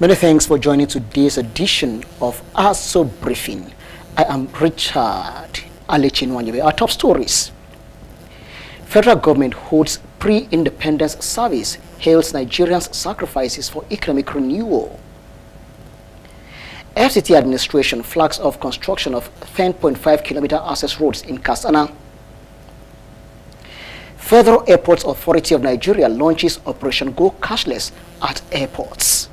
Many thanks for joining today's edition of Aso Briefing. I am Richard Alechinwanyewe. Our top stories. Federal government holds pre-independence service, hails Nigerians' sacrifices for economic renewal. FCT administration flags off construction of 10.5-kilometer access roads in Katsina. Federal Airports Authority of Nigeria launches Operation Go Cashless at airports.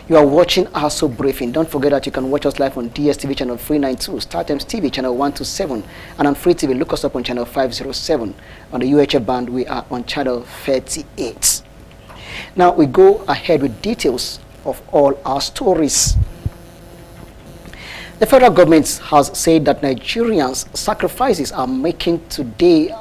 You are watching Aso Briefing. Don't forget that you can watch us live on DSTV channel 392, StarTimes TV channel 127, and on Free TV, look us up on channel 507. On the UHF band, we are on channel 38. Now we go ahead with details of all our stories. The federal government has said that Nigerians' sacrifices are making today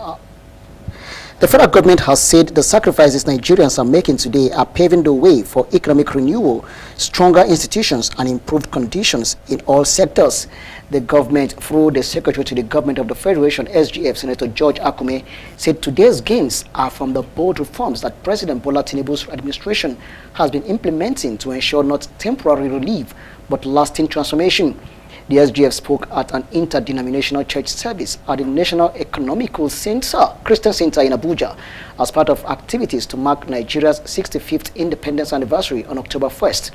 The federal government has said the sacrifices Nigerians are making today are paving the way for economic renewal, stronger institutions, and improved conditions in all sectors. The government, through the Secretary to the Government of the Federation, SGF, Senator George Akume, said today's gains are from the bold reforms that President Bola Tinubu's administration has been implementing to ensure not temporary relief, but lasting transformation. The SGF spoke at an interdenominational church service at the National Economical Center, Christian Center in Abuja, as part of activities to mark Nigeria's 65th independence anniversary on October 1st.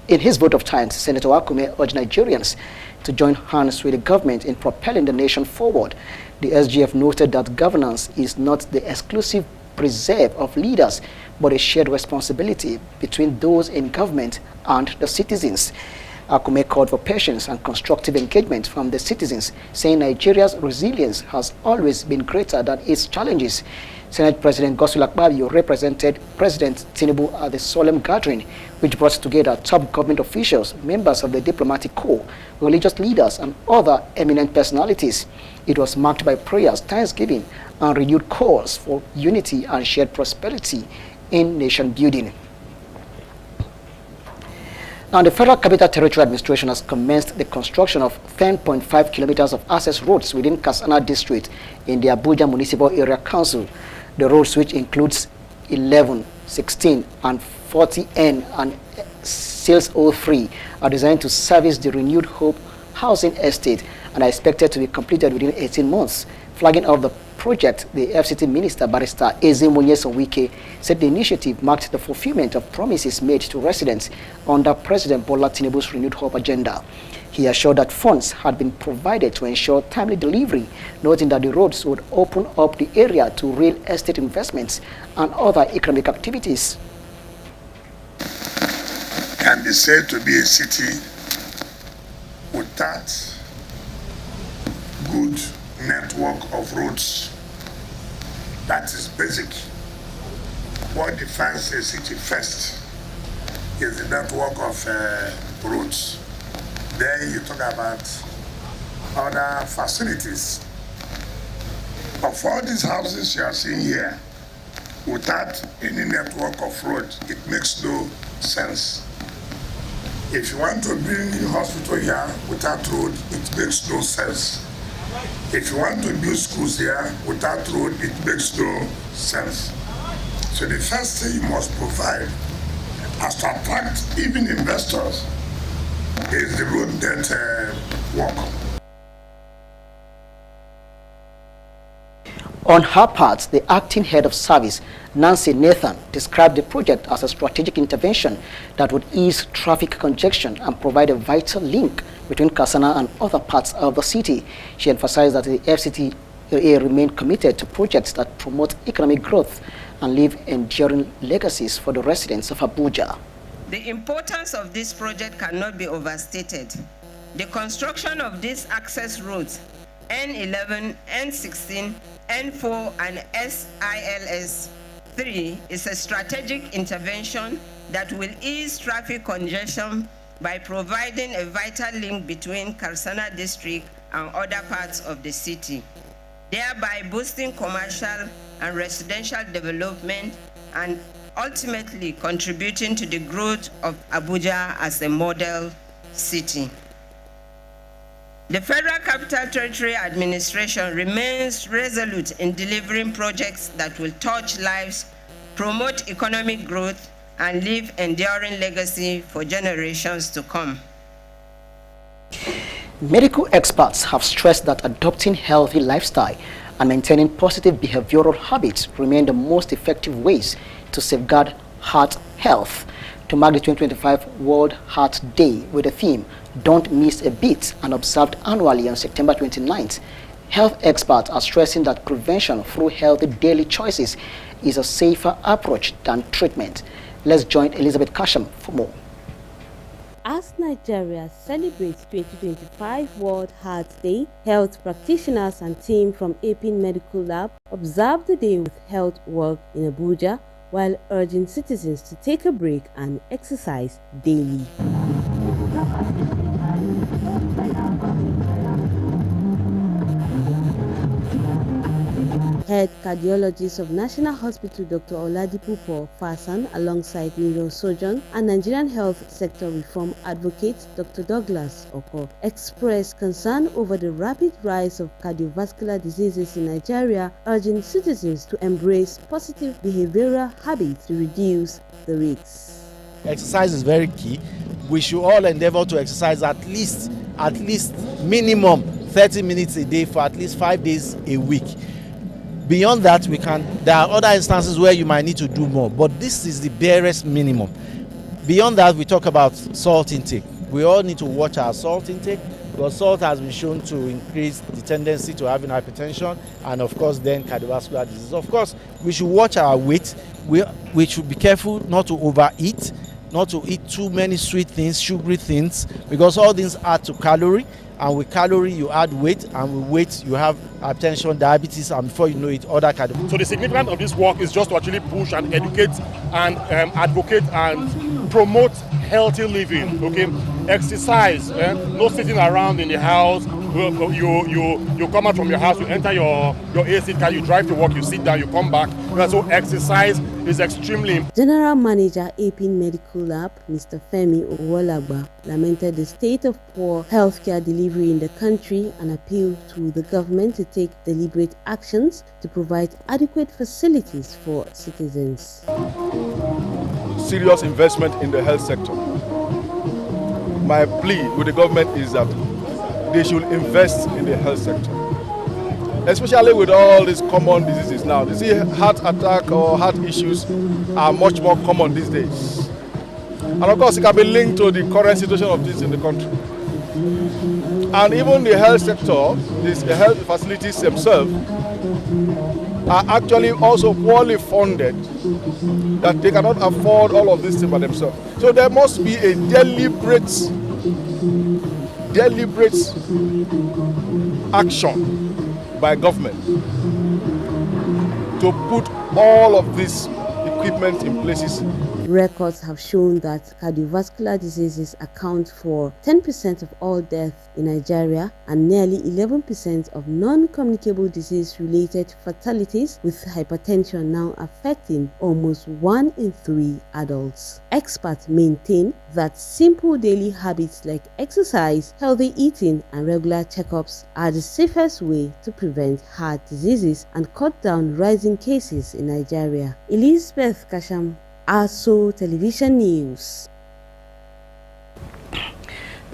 In his vote of thanks, Senator Akume urged Nigerians to join hands with the government in propelling the nation forward. The SGF noted that governance is not the exclusive preserve of leaders, but a shared responsibility between those in government and the citizens. Akume called for patience and constructive engagement from the citizens, saying Nigeria's resilience has always been greater than its challenges. Senate President Godswill Akpabio represented President Tinubu at the solemn gathering, which brought together top government officials, members of the diplomatic corps, religious leaders, and other eminent personalities. It was marked by prayers, thanksgiving, and renewed calls for unity and shared prosperity in nation building. Now, the Federal Capital Territory Administration has commenced the construction of 10.5 kilometers of access roads within Katsina District in the Abuja Municipal Area Council. The roads, which includes 11, 16, and 40N and Sales 03, are designed to service the Renewed Hope housing estate and are expected to be completed within 18 months. Flagging off the project, the FCT Minister, Barrister Ezemonye Wike, said the initiative marked the fulfillment of promises made to residents under President Bola Tinubu's Renewed Hope agenda. He assured that funds had been provided to ensure timely delivery, noting that the roads would open up the area to real estate investments and other economic activities. Can be said to be a city without good network of roads. That is basic. What defines a city first is the network of roads. Then you talk about other facilities. Of all these houses you are seeing here, without any network of roads, it makes no sense. If you want to build a hospital here without road, it makes no sense. If you want to build schools here without road, it makes no sense. So the first thing you must provide as to attract even investors is the road that work. On her part, the acting head of service, Nancy Nathan, described the project as a strategic intervention that would ease traffic congestion and provide a vital link between Katsina and other parts of the city. She emphasized that the FCTA remained committed to projects that promote economic growth and leave enduring legacies for the residents of Abuja. The importance of this project cannot be overstated. The construction of these access roads, N11, N16, N4, and SILS 3, is a strategic intervention that will ease traffic congestion by providing a vital link between Katsina District and other parts of the city, thereby boosting commercial and residential development and ultimately contributing to the growth of Abuja as a model city. The Federal Capital Territory Administration remains resolute in delivering projects that will touch lives, promote economic growth, and leave enduring legacy for generations to come. Medical experts have stressed that adopting healthy lifestyle and maintaining positive behavioral habits remain the most effective ways to safeguard heart health. To mark the 2025 World Heart Day with the theme, Don't Miss a Beat, and observed annually on September 29th, health experts are stressing that prevention through healthy daily choices is a safer approach than treatment. Let's join Elizabeth Kasham for more. As Nigeria celebrates 2025 World Heart Day, health practitioners and team from APIN Medical Lab observed the day with health work in Abuja, while urging citizens to take a break and exercise daily. Head cardiologist of National Hospital Dr. Oladipupo Fasan, alongside neurosurgeon and Nigerian health sector reform advocate Dr. Douglas Oko, expressed concern over the rapid rise of cardiovascular diseases in Nigeria, urging citizens to embrace positive behavioral habits to reduce the risks. Exercise is very key. We should all endeavor to exercise at least minimum 30 minutes a day for at least 5 days a week. Beyond that, there are other instances where you might need to do more, but this is the barest minimum. Beyond that, we talk about salt intake. We all need to watch our salt intake, because salt has been shown to increase the tendency to having hypertension and, of course, then cardiovascular disease. Of course, we should watch our weight. We should be careful not to overeat, not to eat too many sweet things, sugary things, because all things add to calorie. And with calorie, you add weight, and with weight, you have hypertension, diabetes, and before you know it, other cardiovascular. So the significance of this work is just to actually push and educate and advocate and promote healthy living. Okay, exercise, no sitting around in the house. You come out from your house, you enter your AC car, you drive to work, you sit down, you come back. So exercise is extremely important. General Manager APIN Medical Lab, Mr. Femi Owolagba, lamented the state of poor healthcare delivery in the country and appealed to the government to take deliberate actions to provide adequate facilities for citizens. Serious investment in the health sector. My plea with the government is that they should invest in the health sector, especially with all these common diseases now. You see, heart attack or heart issues are much more common these days. And of course, it can be linked to the current situation of this in the country. And even the health sector, the health facilities themselves, are actually also poorly funded, that they cannot afford all of this thing by themselves. So there must be a deliberate action by government to put all of this equipment in places. Records have shown that cardiovascular diseases account for 10% of all deaths in Nigeria and nearly 11% of non-communicable disease-related fatalities, with hypertension now affecting almost 1 in 3 adults. Experts maintain that simple daily habits like exercise, healthy eating, and regular checkups are the safest way to prevent heart diseases and cut down rising cases in Nigeria. Elizabeth Kasham, Aso Television News.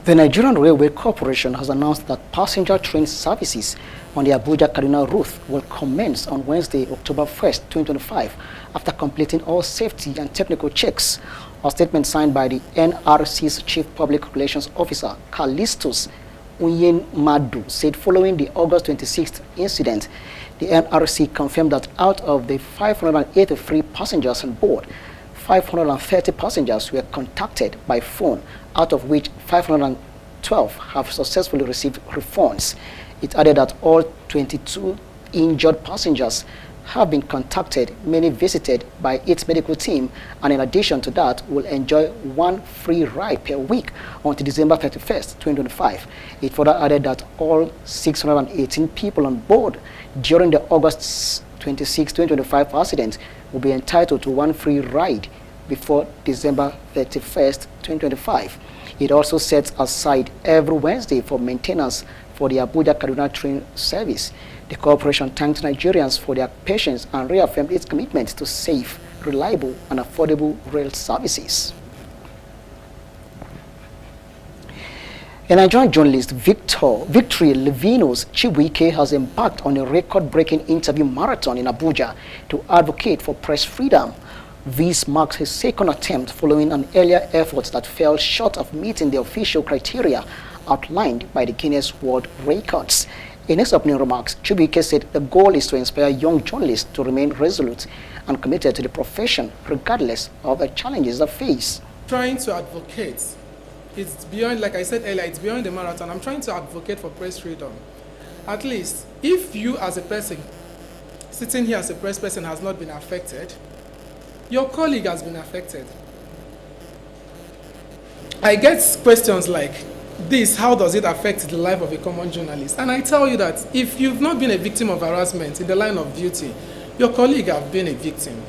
The Nigerian Railway Corporation has announced that passenger train services on the Abuja-Kaduna route will commence on Wednesday, October 1st, 2025, after completing all safety and technical checks. A statement signed by the NRC's Chief Public Relations Officer, Callistus Unyenmadu, said following the August 26th incident, the NRC confirmed that out of the 583 passengers on board, 530 passengers were contacted by phone, out of which 512 have successfully received refunds. It added that all 22 injured passengers have been contacted, many visited by its medical team, and in addition to that, will enjoy 1 free ride per week until December 31st, 2025. It further added that all 618 people on board during the August 26, 2025 accident will be entitled to 1 free ride before December 31st, 2025. It also sets aside every Wednesday for maintenance for the Abuja-Kaduna train service. The corporation thanked Nigerians for their patience and reaffirmed its commitment to safe reliable and affordable rail services. A Nigerian journalist, Victory Levinos Chibuike, has embarked on a record-breaking interview marathon in Abuja to advocate for press freedom. This marks his second attempt following an earlier effort that fell short of meeting the official criteria outlined by the Guinness World Records. In his opening remarks, Chibuike said the goal is to inspire young journalists to remain resolute and committed to the profession regardless of the challenges they face. Trying to advocate, it's beyond, like I said earlier, it's beyond the marathon. I'm trying to advocate for press freedom. At least, if you as a person, sitting here as a press person, has not been affected, your colleague has been affected. I get questions like this: how does it affect the life of a common journalist? And I tell you that if you've not been a victim of harassment in the line of duty, your colleague have been a victim.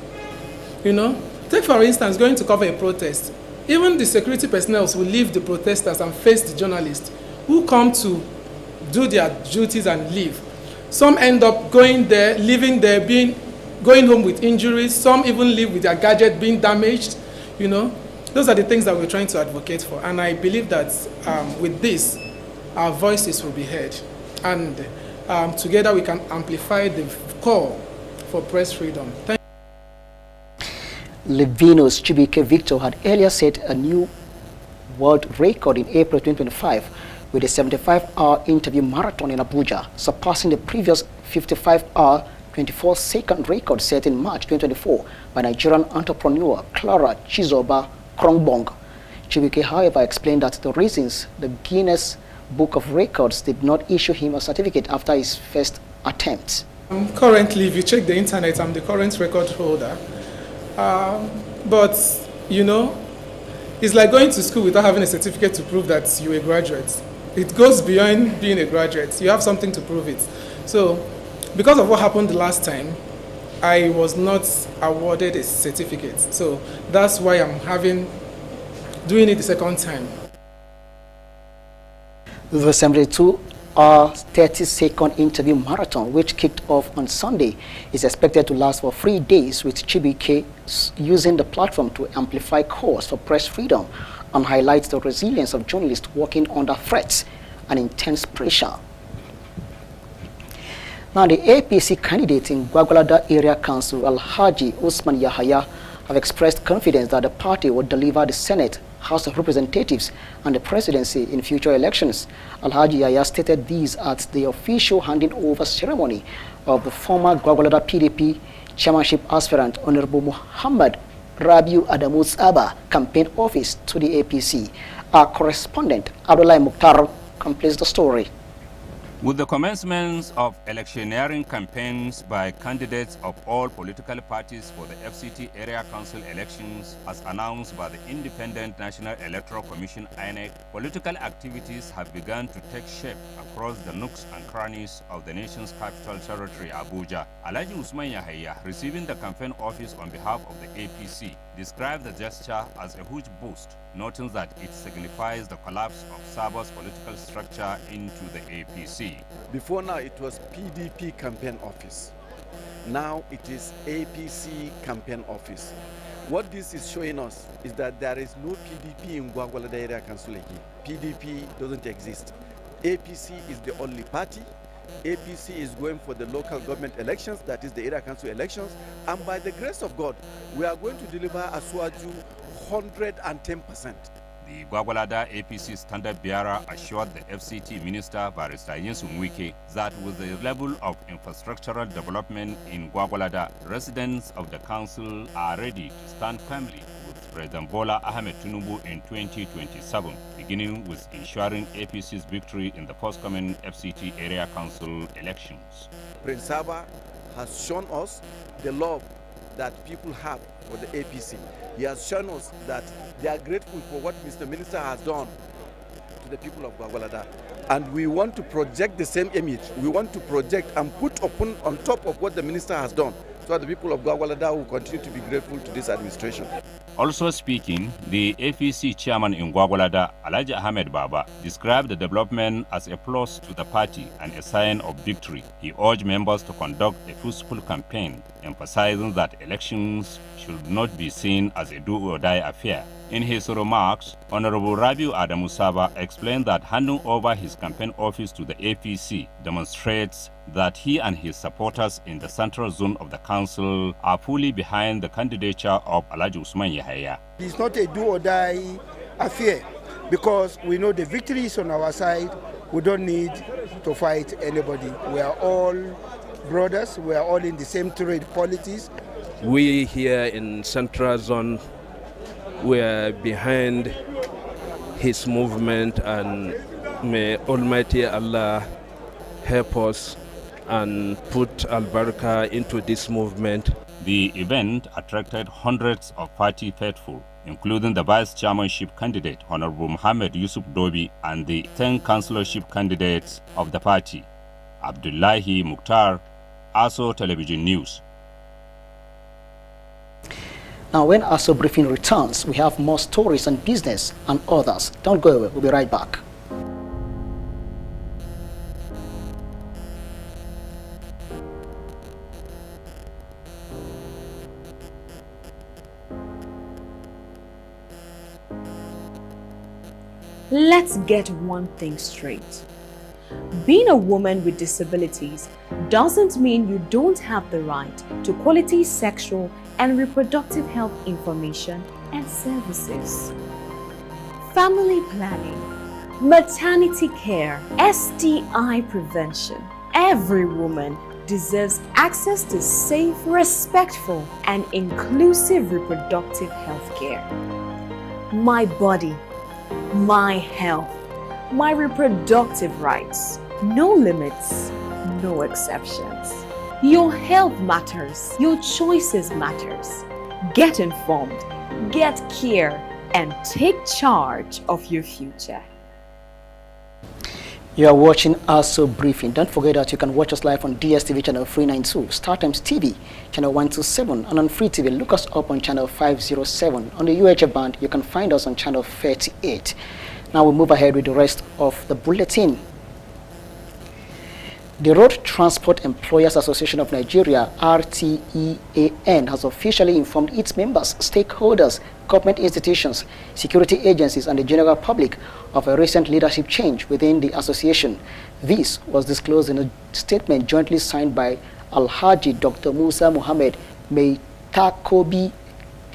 You know, take for instance, going to cover a protest. Even the security personnel will leave the protesters and face the journalists who come to do their duties and leave. Some end up going there, living there, going home with injuries. Some even live with their gadget being damaged. You know, those are the things that we're trying to advocate for. And I believe that with this, our voices will be heard. And together we can amplify the call for press freedom. Levinos Chibuike Victor had earlier set a new world record in April 2025 with a 75-hour interview marathon in Abuja, surpassing the previous 55-hour, 24-second record set in March 2024 by Nigerian entrepreneur Clara Chizoba Krongbong. Chibuike, however, explained that the reasons the Guinness Book of Records did not issue him a certificate after his first attempt. Currently, if you check the internet, I'm the current record holder. But, you know, it's like going to school without having a certificate to prove that you're a graduate. It goes beyond being a graduate. You have something to prove it. So, because of what happened the last time, I was not awarded a certificate. So, that's why I'm doing it the second time. The 72-hour, 30-second interview marathon, which kicked off on Sunday, is expected to last for 3 days, with Chibuike using the platform to amplify calls for press freedom and highlight the resilience of journalists working under threats and intense pressure. Now, the APC candidate in Gwagwalada Area Council, Alhaji Usman Yahaya, have expressed confidence that the party will deliver the Senate, House of Representatives and the presidency in future elections. Alhaji Yahaya stated these at the official handing over ceremony of the former Gwagwalada PDP chairmanship aspirant Honorable Muhammad Rabiu Adamus Abba campaign office to the APC. Our correspondent Abdullah Mukhtar completes the story. With the commencement of electioneering campaigns by candidates of all political parties for the FCT Area Council elections, as announced by the Independent National Electoral Commission (INEC), political activities have begun to take shape across the nooks and crannies of the nation's capital territory, Abuja. Alhaji Usman Yahaya, receiving the campaign office on behalf of the APC, described the gesture as a huge boost, noting that it signifies the collapse of Saba's political structure into the APC. Before now, it was PDP campaign office. Now it is APC campaign office. What this is showing us is that there is no PDP in Gwagwalada Area Council again. PDP doesn't exist. APC is the only party. APC is going for the local government elections, that is the area council elections, and by the grace of God, we are going to deliver Asuaju 110%. The Gwagwalada APC standard bearer assured the FCT Minister Barrister Yinsun Wike that with the level of infrastructural development in Gwagwalada, residents of the council are ready to stand firmly with President Bola Ahmed Tinubu in 2027, beginning with ensuring APC's victory in the forthcoming FCT Area Council elections. Prince Saba has shown us the love that people have for the APC. He has shown us that they are grateful for what Mr. Minister has done to the people of Gwagwalada. And we want to project the same image. We want to project and put on top of what the minister has done, so that the people of Gwagwalada will continue to be grateful to this administration. Also speaking, the APC chairman in Gwagwalada, Alhaji Ahmed Baba, described the development as a plus to the party and a sign of victory. He urged members to conduct a peaceful campaign, emphasizing that elections should not be seen as a do-or-die affair. In his remarks, Honorable Rabiu Adamu Saba explained that handing over his campaign office to the APC demonstrates that he and his supporters in the central zone of the council are fully behind the candidature of Alhaji Usman Yahaya. It's not a do-or-die affair because we know the victory is on our side. We don't need to fight anybody. We are all brothers. We are all in the same trade politics. We here in Central Zone, we are behind his movement, and may Almighty Allah help us and put Al-Baraka into this movement. The event attracted hundreds of party faithful, including the vice chairmanship candidate, Honorable Muhammad Yusuf Dobi, and the 10 councillorship candidates of the party. Abdullahi Mukhtar, Aso Television News. Now, when Aso Briefing returns, we have more stories on business and others. Don't go away. We'll be right back. Let's get one thing straight. Being a woman with disabilities doesn't mean you don't have the right to quality sexual and reproductive health information and services. Family planning, maternity care, STI prevention. Every woman deserves access to safe, respectful, and inclusive reproductive health care. My body, my health, my reproductive rights. No limits, no exceptions. Your health matters. Your choices matters. Get informed, get care, and take charge of your future. You are watching Aso Briefing. Don't forget that you can watch us live on DSTV channel 392, StarTimes TV channel 127, and on Free TV, look us up on channel 507. On the UHF band, you can find us on channel 38. Now we move ahead with the rest of the bulletin. The Road Transport Employers Association of Nigeria, RTEAN, has officially informed its members, stakeholders, government institutions, security agencies, and the general public of a recent leadership change within the association. This was disclosed in a statement jointly signed by Alhaji Dr. Musa Mohammed Meitakobi,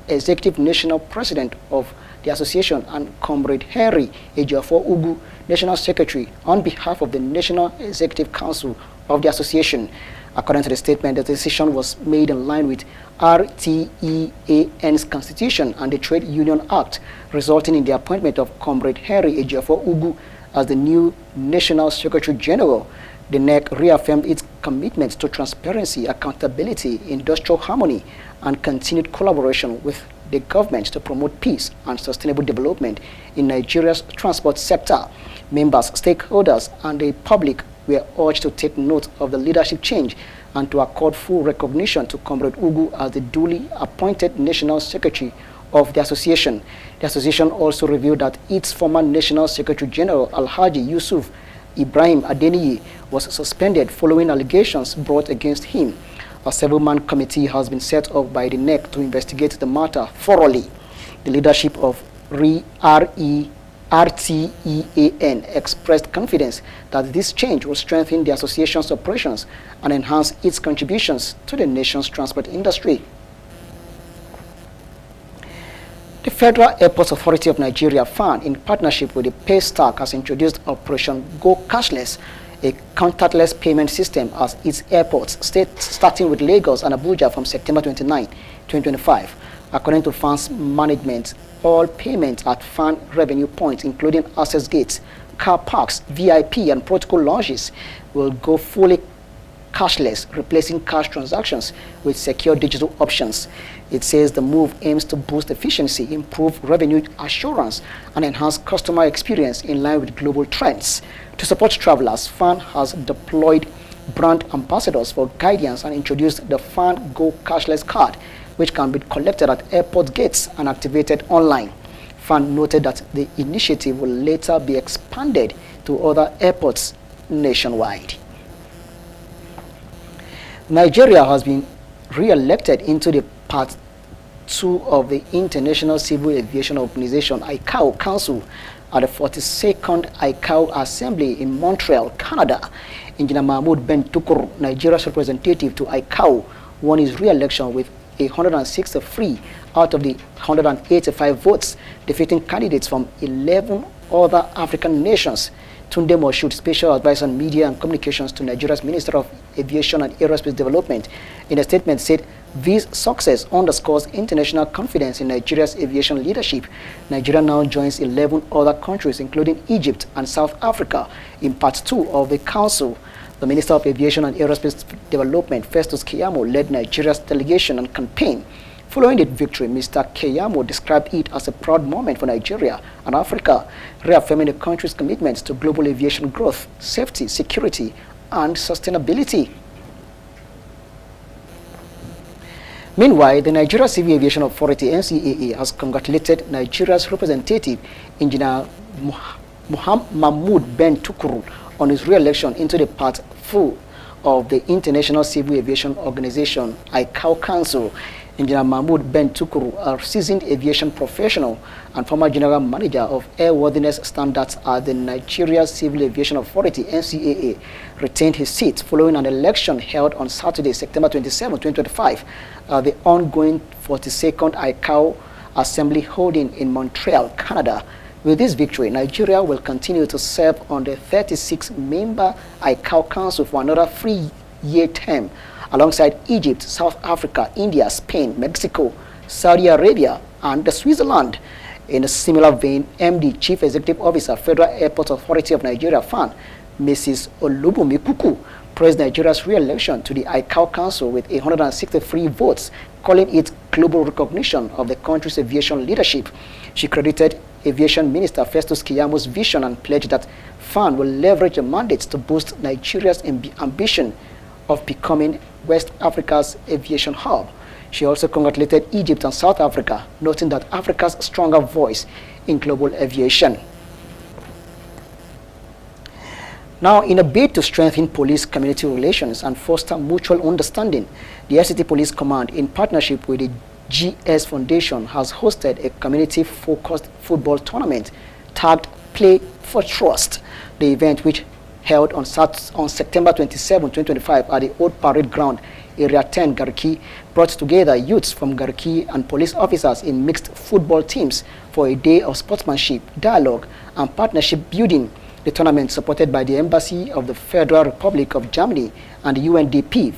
Executive National President of the association, and Comrade Henry Ejiofor Ugu, National Secretary, on behalf of the National Executive Council of the association. According to the statement, the decision was made in line with RTEAN's Constitution and the Trade Union Act, resulting in the appointment of Comrade Henry Ejiofor Ugu as the new National Secretary General. The NEC reaffirmed its commitment to transparency, accountability, industrial harmony, and continued collaboration with the government to promote peace and sustainable development in Nigeria's transport sector. Members, stakeholders, and the public were urged to take note of the leadership change and to accord full recognition to Comrade Ugu as the duly appointed National Secretary of the association. The association also revealed that its former National Secretary General, Alhaji Yusuf Ibrahim Adeniyi, was suspended following allegations brought against him. A several-man committee has been set up by the NEC to investigate the matter thoroughly. The leadership of RTEAN expressed confidence that this change will strengthen the association's operations and enhance its contributions to the nation's transport industry. The Federal Airports Authority of Nigeria, FAN, in partnership with the Paystack, has introduced Operation Go Cashless, a contactless payment system at its airports, starting with Lagos and Abuja from September 29, 2025. According to FAN's management, all payments at FAN revenue points, including access gates, car parks, VIP, and protocol lounges, will go fully cashless, replacing cash transactions with secure digital options. It says the move aims to boost efficiency, improve revenue assurance, and enhance customer experience in line with global trends. To support travelers, FAN has deployed brand ambassadors for guidance and introduced the FAN Go Cashless card, which can be collected at airport gates and activated online. FAN noted that the initiative will later be expanded to other airports nationwide. Nigeria has been re-elected into the Part 2 of the International Civil Aviation Organization ICAO Council at the 42nd ICAO Assembly in Montreal, Canada. Engineer Mahmoud Ben Tukur, Nigeria's representative to ICAO, won his re-election with 163 out of the 185 votes, defeating candidates from 11 other African nations. Tunde Moshood, Special Advisor on Media and Communications to Nigeria's Minister of Aviation and Aerospace Development, in a statement said, "This success underscores international confidence in Nigeria's aviation leadership. Nigeria now joins 11 other countries, including Egypt and South Africa, in Part 2 of the Council." The Minister of Aviation and Aerospace Development, Festus Keyamo, led Nigeria's delegation and campaign. Following the victory, Mr. Keyamo described it as a proud moment for Nigeria and Africa, reaffirming the country's commitment to global aviation growth, safety, security, and sustainability. Meanwhile, the Nigeria Civil Aviation Authority, NCAA, has congratulated Nigeria's representative, Engineer Mahmoud Ben Tukur, on his re-election into the Part 4 of the International Civil Aviation Organization, ICAO Council. Engineer Mahmoud Ben Tukur, a seasoned aviation professional and former general manager of airworthiness standards at the Nigeria Civil Aviation Authority, NCAA, retained his seat following an election held on Saturday, September 27, 2025, at the ongoing 42nd ICAO Assembly holding in Montreal, Canada. With this victory, Nigeria will continue to serve on the 36-member ICAO Council for another 3-year term, alongside Egypt, South Africa, India, Spain, Mexico, Saudi Arabia, and Switzerland. In a similar vein, MD, Chief Executive Officer, Federal Airport Authority of Nigeria, FAN, Mrs. Olubunmi Kuku, praised Nigeria's re-election to the ICAO Council with 163 votes, calling it global recognition of the country's aviation leadership. She credited Aviation Minister Festus Keyamo's vision and pledged that FAN will leverage the mandates to boost Nigeria's ambition of becoming West Africa's aviation hub. She also congratulated Egypt and South Africa, noting that Africa's stronger voice in global aviation. Now, in a bid to strengthen police-community relations and foster mutual understanding, the FCT Police Command, in partnership with the GS Foundation, has hosted a community-focused football tournament tagged Play for Trust. The event, which held on September 27, 2025 at the Old Parade Ground, Area 10, Garki, brought together youths from Garki and police officers in mixed football teams for a day of sportsmanship, dialogue, and partnership building. The tournament, supported by the Embassy of the Federal Republic of Germany and the UNDP,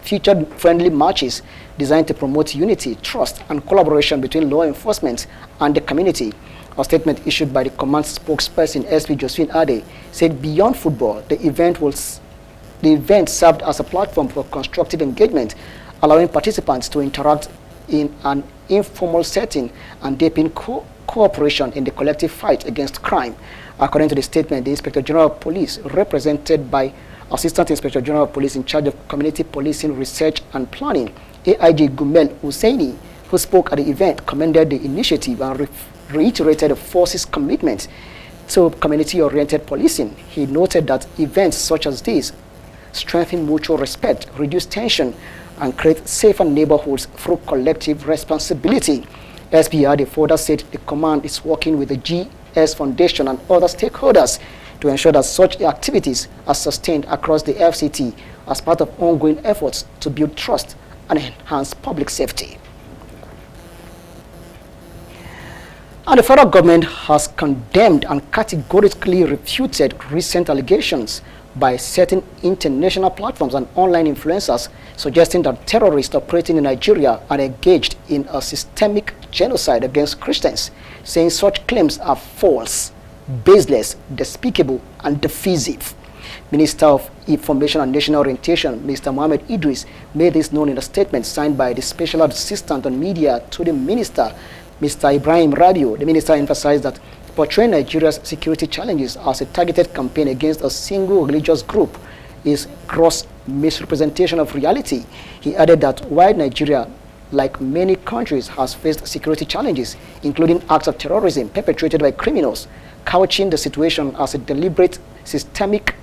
featured friendly matches designed to promote unity, trust, and collaboration between law enforcement and the community. A statement issued by the command spokesperson, SP Josephine Ade, said beyond football, the event served as a platform for constructive engagement, allowing participants to interact in an informal setting and deepen cooperation in the collective fight against crime. According to the statement, the Inspector General of Police, represented by Assistant Inspector General of Police in charge of Community Policing Research and Planning, AIG Gumel Husseini, who spoke at the event, commended the initiative and reiterated the force's commitment to community-oriented policing. He noted that events such as these strengthen mutual respect, reduce tension, and create safer neighborhoods through collective responsibility. SPRD further said the command is working with the GS Foundation and other stakeholders to ensure that such activities are sustained across the FCT as part of ongoing efforts to build trust and enhance public safety. And the federal government has condemned and categorically refuted recent allegations by certain international platforms and online influencers suggesting that terrorists operating in Nigeria are engaged in a systemic genocide against Christians, saying such claims are false, baseless, despicable, and divisive. Minister of Information and National Orientation, Mr. Mohammed Idris, made this known in a statement signed by the Special Assistant on Media to the Minister, Mr. Ibrahim Rabiu. The minister emphasized that portraying Nigeria's security challenges as a targeted campaign against a single religious group is gross misrepresentation of reality. He added that while Nigeria, like many countries, has faced security challenges, including acts of terrorism perpetrated by criminals, couching the situation as a deliberate, systematic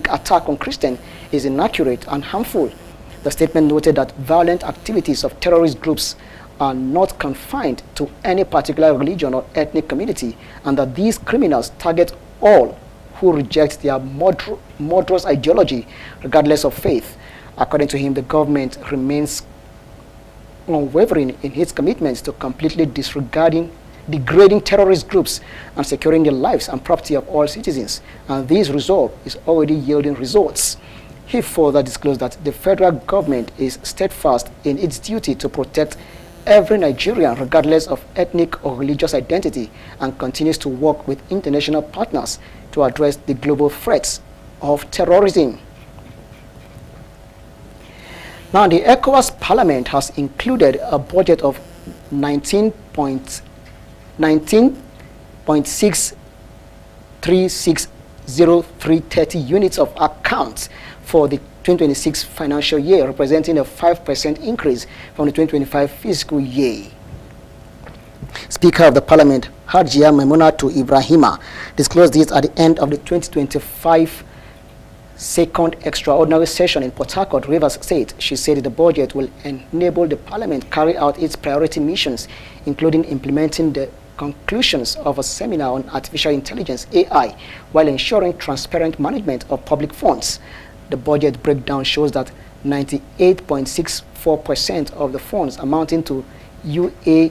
attack on Christians is inaccurate and harmful. The statement noted that violent activities of terrorist groups are not confined to any particular religion or ethnic community, and that these criminals target all who reject their murderous ideology, regardless of faith. According to him, the government remains unwavering in its commitments to completely degrading terrorist groups and securing the lives and property of all citizens, and this resolve is already yielding results. He further disclosed that the federal government is steadfast in its duty to protect every Nigerian regardless of ethnic or religious identity, and continues to work with international partners to address the global threats of terrorism. Now, the ECOWAS Parliament has included a budget of 19.6360330 units of accounts for the 2026 financial year, representing a 5% increase from the 2025 fiscal year. Speaker of the Parliament, Hajia Maimunatu Ibrahima, disclosed this at the end of the 2025 second extraordinary session in Port Harcourt, Rivers State. She said the budget will enable the Parliament carry out its priority missions, including implementing the conclusions of a seminar on artificial intelligence, AI, while ensuring transparent management of public funds. The budget breakdown shows that 98.64% of the funds, amounting to UA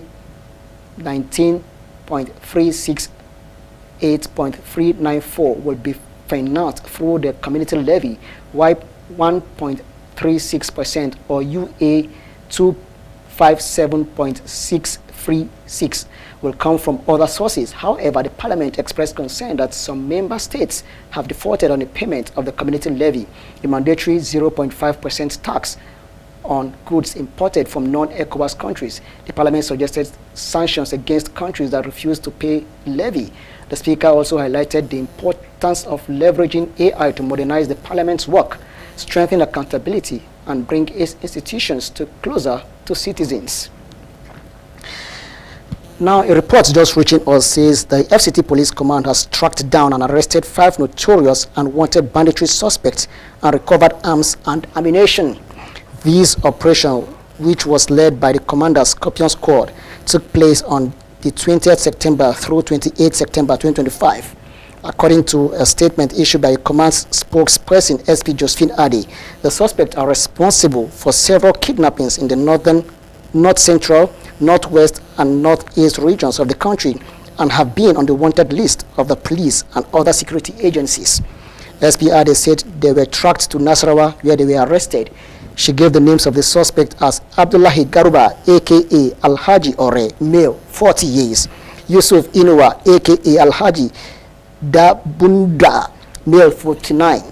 19.368.394, will be financed through the community levy, while 1.36% or UA 257.636 will come from other sources. However, the Parliament expressed concern that some member states have defaulted on the payment of the community levy, the mandatory 0.5% tax on goods imported from non-ECOWAS countries. The Parliament suggested sanctions against countries that refuse to pay levy. The Speaker also highlighted the importance of leveraging AI to modernize the Parliament's work, strengthen accountability, and bring its institutions closer to citizens. Now, a report just reaching us says the FCT Police Command has tracked down and arrested 5 notorious and wanted banditry suspects and recovered arms and ammunition. This operation, which was led by the Commander's Scorpion Squad, took place on the 20th September through 28th September 2025. According to a statement issued by the command's spokesperson, SP Josephine Adi, the suspects are responsible for several kidnappings in the north central, northwest, and northeast regions of the country and have been on the wanted list of the police and other security agencies. SP Adi said they were tracked to Nasarawa, where they were arrested. She gave the names of the suspect as Abdullahi Garuba, a.k.a. Alhaji Ore, male, 40 years. Yusuf Inuwa, a.k.a. Alhaji Dabunda, male, 49.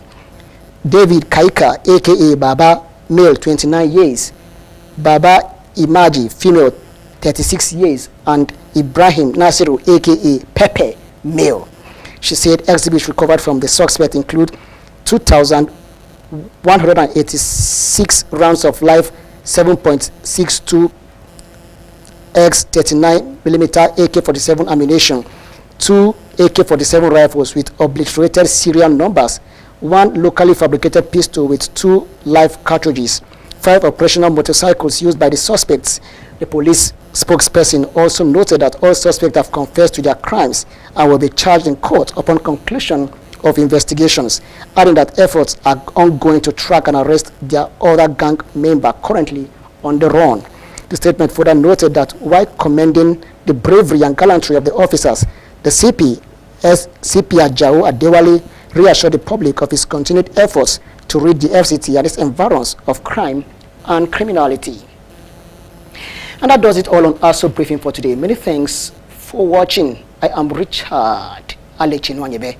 David Kaika, a.k.a. Baba, male, 29 years. Baba Imaji, female, 36 years. And Ibrahim Nasiru, a.k.a. Pepe, male. She said exhibits recovered from the suspect include 2,186 rounds of live 7.62 x 39mm AK-47 ammunition, 2 AK-47 rifles with obliterated serial numbers, 1 locally fabricated pistol with 2 live cartridges, 5 operational motorcycles used by the suspects. The police spokesperson also noted that all suspects have confessed to their crimes and will be charged in court upon conclusion of investigations, adding that efforts are ongoing to track and arrest their other gang member currently on the run. The statement further noted that while commending the bravery and gallantry of the officers, the CP Ajao Adewale reassured the public of his continued efforts to rid the FCT and its environs of crime and criminality. And that does it all on Aso Briefing for today. Many thanks for watching. I am Richard Alechinwanyebe.